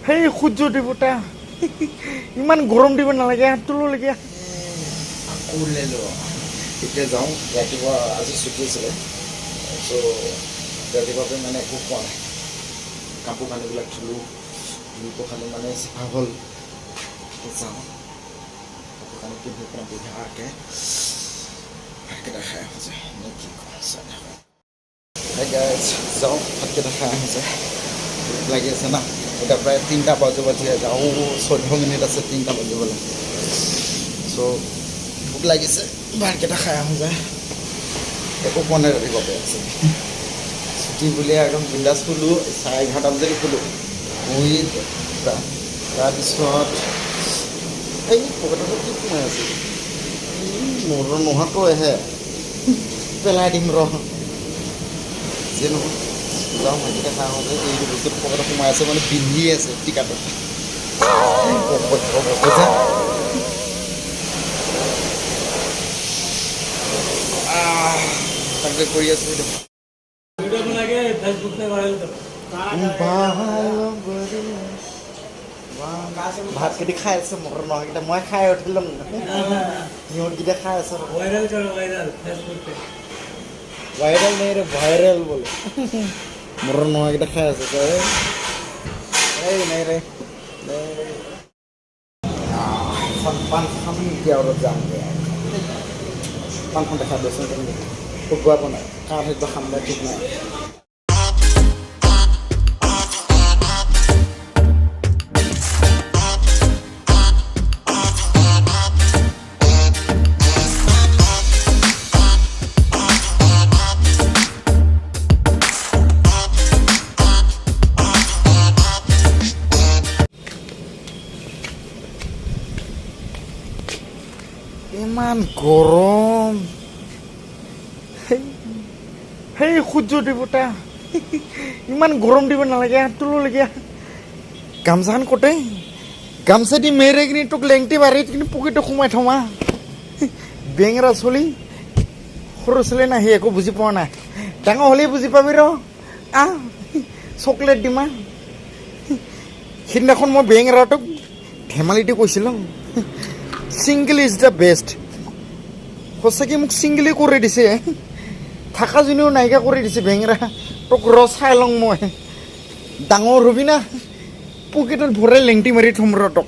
সেই সূৰ্য দেৱতা ইমান গৰম দিব নালাগে তুললৈকে আকৌ উলিয়ালো এতিয়া যাওঁ ৰাতিপুৱা আজি ছুটি আছিলে চ' ৰাতিপুৱাতে মানে একো খোৱা নাই কাপোৰ কানিবিলাক ধুলোঁ খালি মানে চাফা হ'ল যাওঁ কাপোৰ কানি পিন্ধি পেলাই বঢ়িয়াকৈ ভাতকেইটা খাই আহোঁ যে নে কি কওঁ চাই যাওঁ ভাতকেইটা খাই আহোঁ যে লাগি আছে না এতিয়া প্ৰায় 3টা বাজিব যাওঁ 14 মিনিট আছে 3টা বাজিবলৈ চ' ভোক লাগিছে ভাতকেইটা খাই আহোঁ যায় একো পোৱা নাই ৰাতিপুৱাতে আছে ছুটি বুলি একদম বিন্দাছ শুলোঁ 11:30 বজাত শুলোঁ শুই তাৰপিছত এই পকেটতো কি সোমাই আছে মোৰ নোহোৱাটো আহে পেলাই দিম ৰ যে নহয় যাওঁ ভাতকেইটা খাই আহোঁ যে এইটো বস্তুটো পকেটত সোমাই আছে মানে পিন্ধি আছে টিকাটো তাকে কৰি আছোঁ ভাতকেইটা খাই আছে মোৰ নহয়কেইটা মই খাই উঠিলোঁ সিহঁতকেইটা খাই আছে ভাইৰেল নাই ৰে ভাইৰেল বোলে মোৰ নহয়কেইটা খাই আছে এই নাই ৰে পাণ খাম এতিয়া অলপ যামগৈ পাণখন দেখা দিয়কচোন তেনেকৈ শুকুৱাব নাই কাঠ সেইটো খাম নাই ঠিক নাই ইমান গৰম সেই সূৰ্য দেৱতা ইমান গৰম দিব নালাগে তুললৈকে গামছাখন কটে গামছা দি মেৰে কিনি তোক লেংটি মাৰি কিনি পকেটত সোমাই থমা বেঙেৰা চলি সৰু চলি নাহি একো বুজি পোৱা নাই ডাঙৰ হ'লেই বুজি পাবি ৰ চকলেট দিমা সিদিনাখন মই বেঙেৰাটোক ধেমালিতে কৈছিলোঁ ছিংগল ইজ দ্য বেষ্ট সঁচাকৈ মোক ছিংগলি কৰি দিছে থাকাজনীও নাইকিয়া কৰি দিছে বেঙেৰা তোক ৰ চাই লওঁ মই ডাঙৰ হবি না পকেটত ভৰাই লেংটি মাৰি থ'ম ৰ তোক